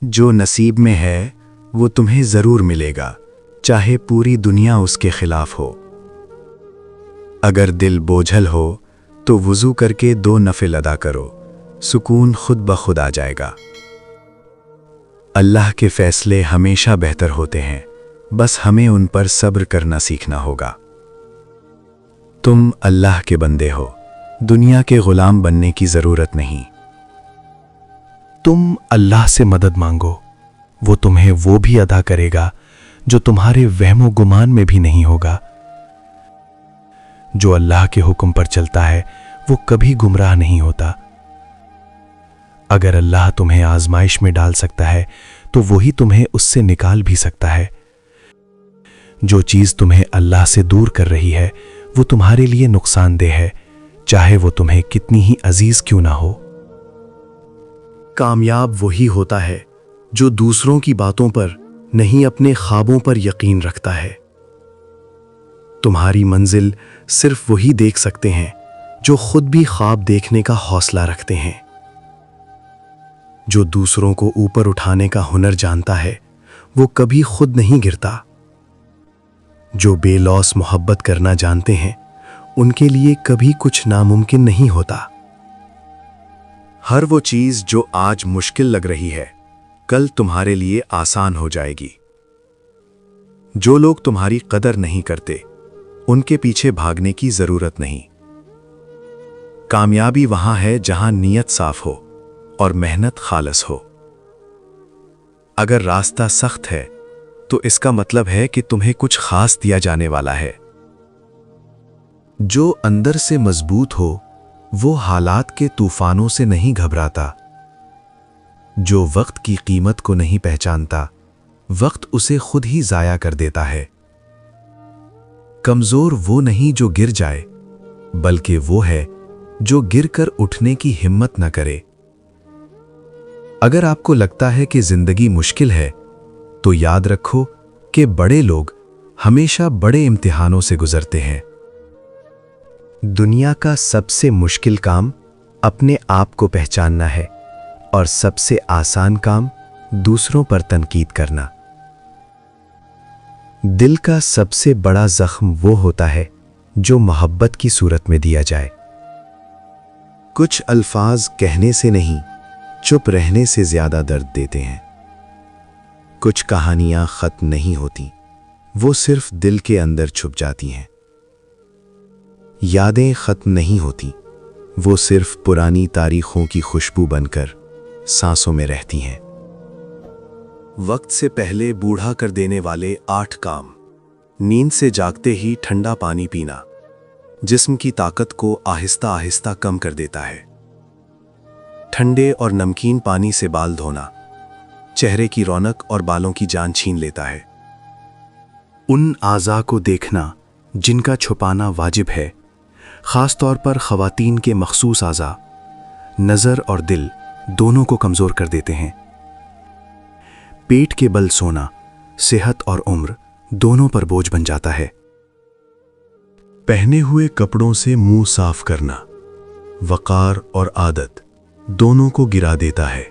جو نصیب میں ہے وہ تمہیں ضرور ملے گا، چاہے پوری دنیا اس کے خلاف ہو۔ اگر دل بوجھل ہو تو وضو کر کے 2 نفل ادا کرو، سکون خود بخود آ جائے گا۔ اللہ کے فیصلے ہمیشہ بہتر ہوتے ہیں، بس ہمیں ان پر صبر کرنا سیکھنا ہوگا۔ تم اللہ کے بندے ہو، دنیا کے غلام بننے کی ضرورت نہیں۔ تم اللہ سے مدد مانگو، وہ تمہیں وہ بھی ادا کرے گا جو تمہارے وہم و گمان میں بھی نہیں ہوگا۔ جو اللہ کے حکم پر چلتا ہے وہ کبھی گمراہ نہیں ہوتا۔ اگر اللہ تمہیں آزمائش میں ڈال سکتا ہے تو وہی تمہیں اس سے نکال بھی سکتا ہے۔ جو چیز تمہیں اللہ سے دور کر رہی ہے وہ تمہارے لیے نقصان دہ ہے، چاہے وہ تمہیں کتنی ہی عزیز کیوں نہ ہو۔ کامیاب وہی ہوتا ہے جو دوسروں کی باتوں پر نہیں اپنے خوابوں پر یقین رکھتا ہے۔ تمہاری منزل صرف وہی دیکھ سکتے ہیں جو خود بھی خواب دیکھنے کا حوصلہ رکھتے ہیں۔ جو دوسروں کو اوپر اٹھانے کا ہنر جانتا ہے وہ کبھی خود نہیں گرتا۔ جو بے لوث محبت کرنا جانتے ہیں ان کے لیے کبھی کچھ ناممکن نہیں ہوتا۔ ہر وہ چیز جو آج مشکل لگ رہی ہے کل تمہارے لیے آسان ہو جائے گی۔ جو لوگ تمہاری قدر نہیں کرتے ان کے پیچھے بھاگنے کی ضرورت نہیں۔ کامیابی وہاں ہے جہاں نیت صاف ہو اور محنت خالص ہو۔ اگر راستہ سخت ہے تو اس کا مطلب ہے کہ تمہیں کچھ خاص دیا جانے والا ہے۔ جو اندر سے مضبوط ہو وہ حالات کے طوفانوں سے نہیں گھبراتا۔ جو وقت کی قیمت کو نہیں پہچانتا وقت اسے خود ہی ضائع کر دیتا ہے۔ کمزور وہ نہیں جو گر جائے بلکہ وہ ہے جو گر کر اٹھنے کی ہمت نہ کرے۔ اگر آپ کو لگتا ہے کہ زندگی مشکل ہے تو یاد رکھو کہ بڑے لوگ ہمیشہ بڑے امتحانوں سے گزرتے ہیں۔ دنیا کا سب سے مشکل کام اپنے آپ کو پہچاننا ہے اور سب سے آسان کام دوسروں پر تنقید کرنا۔ دل کا سب سے بڑا زخم وہ ہوتا ہے جو محبت کی صورت میں دیا جائے۔ کچھ الفاظ کہنے سے نہیں، چپ رہنے سے زیادہ درد دیتے ہیں۔ کچھ کہانیاں ختم نہیں ہوتی، وہ صرف دل کے اندر چھپ جاتی ہیں۔ یادیں ختم نہیں ہوتی، وہ صرف پرانی تاریخوں کی خوشبو بن کر سانسوں میں رہتی ہیں۔ وقت سے پہلے بوڑھا کر دینے والے 8 کام۔ نیند سے جاگتے ہی ٹھنڈا پانی پینا جسم کی طاقت کو آہستہ آہستہ کم کر دیتا ہے۔ ٹھنڈے اور نمکین پانی سے بال دھونا چہرے کی رونق اور بالوں کی جان چھین لیتا ہے۔ ان اعضاء کو دیکھنا جن کا چھپانا واجب ہے، خاص طور پر خواتین کے مخصوص اعضاء نظر اور دل دونوں کو کمزور کر دیتے ہیں۔ پیٹ کے بل سونا صحت اور عمر دونوں پر بوجھ بن جاتا ہے۔ پہنے ہوئے کپڑوں سے منہ صاف کرنا وقار اور عادت دونوں کو گرا دیتا ہے۔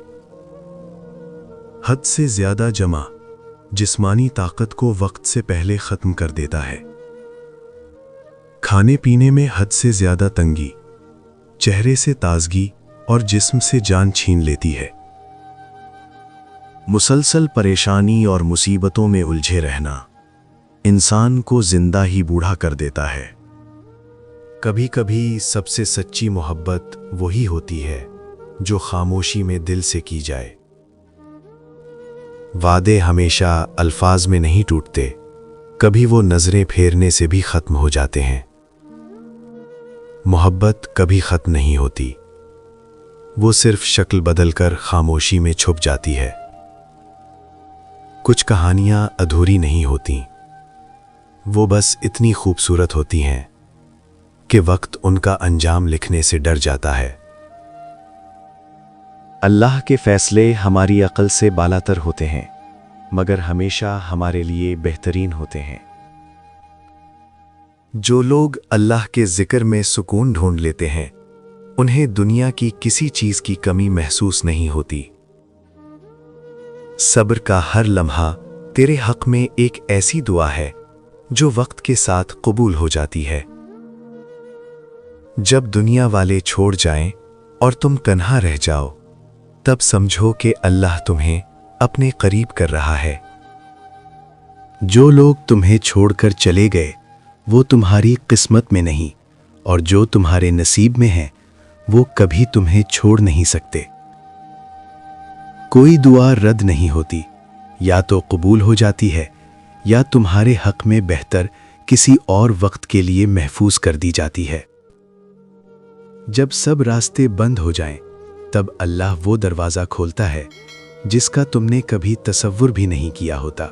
حد سے زیادہ جمع جسمانی طاقت کو وقت سے پہلے ختم کر دیتا ہے۔ کھانے پینے میں حد سے زیادہ تنگی چہرے سے تازگی اور جسم سے جان چھین لیتی ہے۔ مسلسل پریشانی اور مصیبتوں میں الجھے رہنا انسان کو زندہ ہی بوڑھا کر دیتا ہے۔ کبھی کبھی سب سے سچی محبت وہی ہوتی ہے جو خاموشی میں دل سے کی جائے۔ وعدے ہمیشہ الفاظ میں نہیں ٹوٹتے، کبھی وہ نظریں پھیرنے سے بھی ختم ہو جاتے ہیں۔ محبت کبھی ختم نہیں ہوتی، وہ صرف شکل بدل کر خاموشی میں چھپ جاتی ہے۔ کچھ کہانیاں ادھوری نہیں ہوتیں، وہ بس اتنی خوبصورت ہوتی ہیں کہ وقت ان کا انجام لکھنے سے ڈر جاتا ہے۔ اللہ کے فیصلے ہماری عقل سے بالاتر ہوتے ہیں، مگر ہمیشہ ہمارے لیے بہترین ہوتے ہیں۔ جو لوگ اللہ کے ذکر میں سکون ڈھونڈ لیتے ہیں انہیں دنیا کی کسی چیز کی کمی محسوس نہیں ہوتی۔ صبر کا ہر لمحہ تیرے حق میں ایک ایسی دعا ہے جو وقت کے ساتھ قبول ہو جاتی ہے۔ جب دنیا والے چھوڑ جائیں اور تم تنہا رہ جاؤ، تب سمجھو کہ اللہ تمہیں اپنے قریب کر رہا ہے۔ جو لوگ تمہیں چھوڑ کر چلے گئے وہ تمہاری قسمت میں نہیں، اور جو تمہارے نصیب میں ہیں وہ کبھی تمہیں چھوڑ نہیں سکتے۔ کوئی دعا رد نہیں ہوتی، یا تو قبول ہو جاتی ہے یا تمہارے حق میں بہتر کسی اور وقت کے لیے محفوظ کر دی جاتی ہے۔ جب سب راستے بند ہو جائیں تب اللہ وہ دروازہ کھولتا ہے جس کا تم نے کبھی تصور بھی نہیں کیا ہوتا۔